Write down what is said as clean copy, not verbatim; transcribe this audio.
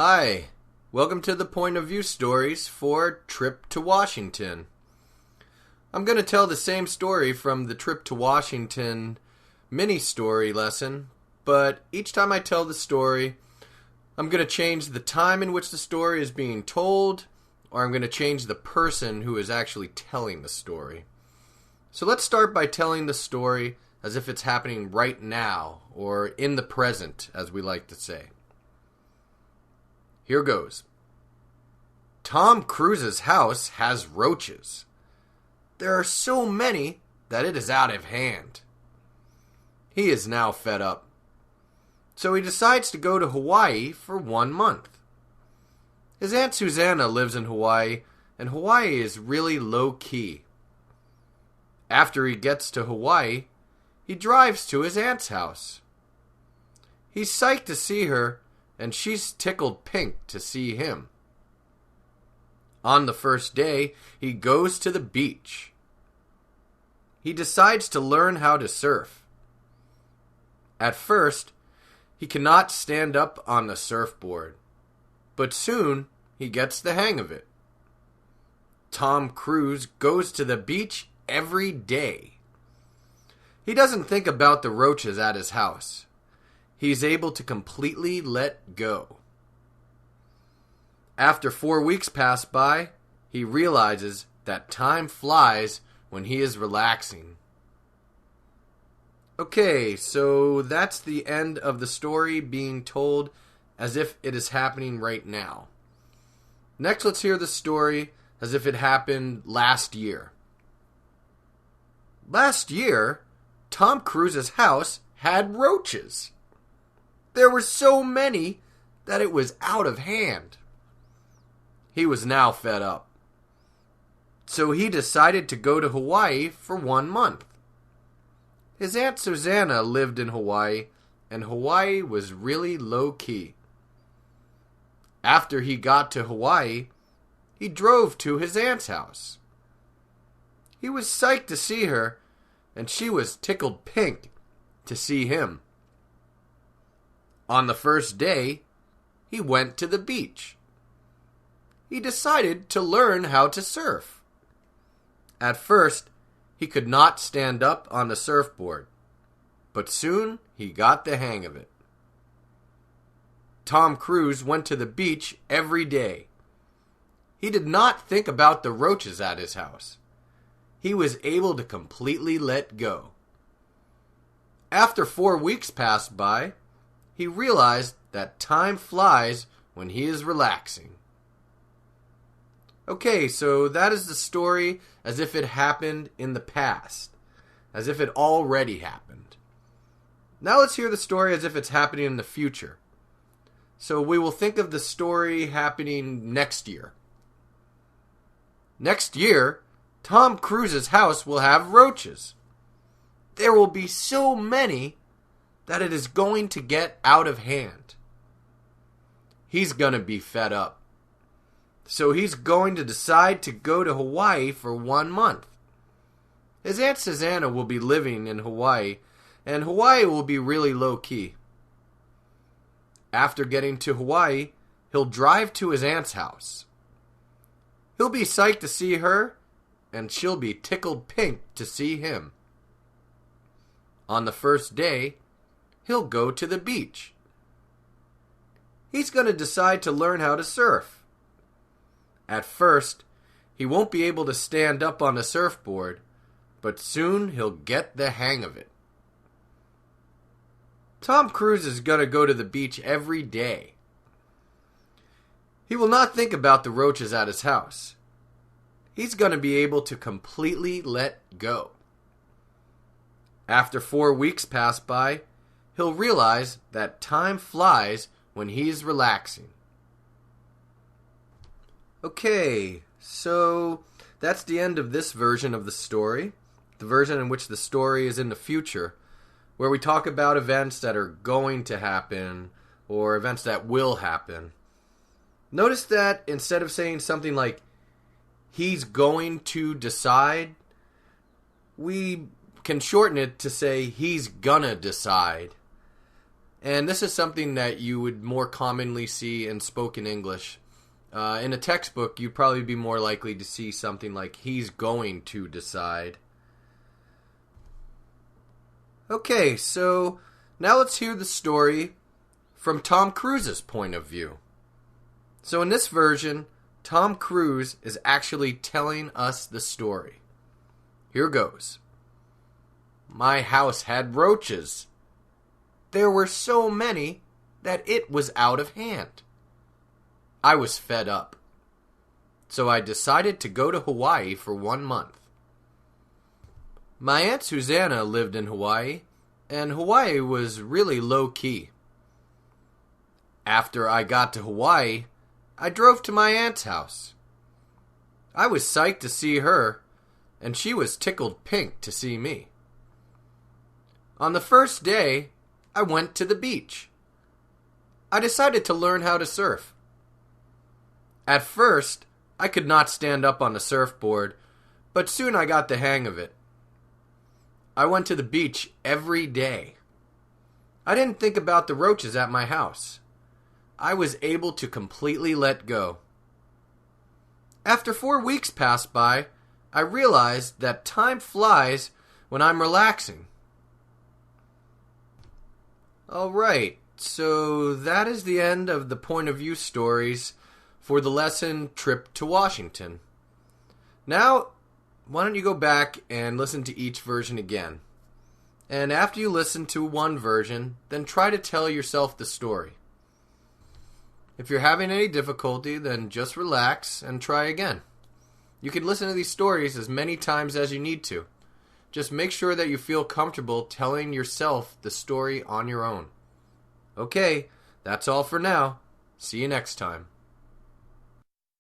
Hi, welcome to the Point of View Stories for Trip to Washington. I'm going to tell the same story from the Trip to Washington mini-story lesson, but each time I tell the story, I'm going to change the time in which the story is being told, or I'm going to change the person who is actually telling the story. So let's start by telling the story as if it's happening right now, or in the present, as we like to say. Here goes. Tom Cruise's house has roaches. There are so many that it is out of hand. He is now fed up. So he decides to go to Hawaii for 1 month. His Aunt Susanna lives in Hawaii, and Hawaii is really low-key. After he gets to Hawaii, he drives to his aunt's house. He's psyched to see her, and she's tickled pink to see him. On the first day, he goes to the beach. He decides to learn how to surf. At first, he cannot stand up on the surfboard, but soon he gets the hang of it. Tom Cruise goes to the beach every day. He doesn't think about the roaches at his house. He's able to completely let go. After 4 weeks pass by, he realizes that time flies when he is relaxing. Okay, so that's the end of the story being told as if it is happening right now. Next, let's hear the story as if it happened last year. Last year, Tom Cruise's house had roaches. There were so many that it was out of hand. He was now fed up. So he decided to go to Hawaii for 1 month. His Aunt Susanna lived in Hawaii, and Hawaii was really low-key. After he got to Hawaii, he drove to his aunt's house. He was psyched to see her, and she was tickled pink to see him. On the first day, he went to the beach. He decided to learn how to surf. At first, he could not stand up on the surfboard, but soon he got the hang of it. Tom Cruise went to the beach every day. He did not think about the roaches at his house. He was able to completely let go. After 4 weeks passed by, he realized that time flies when he is relaxing. Okay, so that is the story as if it happened in the past, as if it already happened. Now let's hear the story as if it's happening in the future. So we will think of the story happening next year. Next year, Tom Cruise's house will have roaches. There will be so many that it is going to get out of hand. He's going to be fed up. So he's going to decide to go to Hawaii for 1 month. His Aunt Susanna will be living in Hawaii, and Hawaii will be really low-key. After getting to Hawaii, he'll drive to his aunt's house. He'll be psyched to see her, and she'll be tickled pink to see him. On the first day, he'll go to the beach. He's going to decide to learn how to surf. At first, he won't be able to stand up on a surfboard, but soon he'll get the hang of it. Tom Cruise is going to go to the beach every day. He will not think about the roaches at his house. He's going to be able to completely let go. After 4 weeks pass by, he'll realize that time flies when he's relaxing. Okay, so that's the end of this version of the story, the version in which the story is in the future, where we talk about events that are going to happen or events that will happen. Notice that instead of saying something like, he's going to decide, we can shorten it to say, he's gonna decide. And this is something that you would more commonly see in spoken English. In a textbook, you'd probably be more likely to see something like, he's going to decide. Okay, so now let's hear the story from Tom Cruise's point of view. So in this version, Tom Cruise is actually telling us the story. Here goes. My house had roaches. There were so many that it was out of hand. I was fed up. So I decided to go to Hawaii for 1 month. My Aunt Susanna lived in Hawaii, and Hawaii was really low-key. After I got to Hawaii, I drove to my aunt's house. I was psyched to see her, and she was tickled pink to see me. On the first day, I went to the beach. I decided to learn how to surf. At first, I could not stand up on the surfboard, but soon I got the hang of it. I went to the beach every day. I didn't think about the roaches at my house. I was able to completely let go. After 4 weeks passed by, I realized that time flies when I'm relaxing. Alright, so that is the end of the point of view stories for the lesson Trip to Washington. Now, why don't you go back and listen to each version again? And after you listen to one version, then try to tell yourself the story. If you're having any difficulty, then just relax and try again. You can listen to these stories as many times as you need to. Just make sure that you feel comfortable telling yourself the story on your own. Okay, that's all for now. See you next time.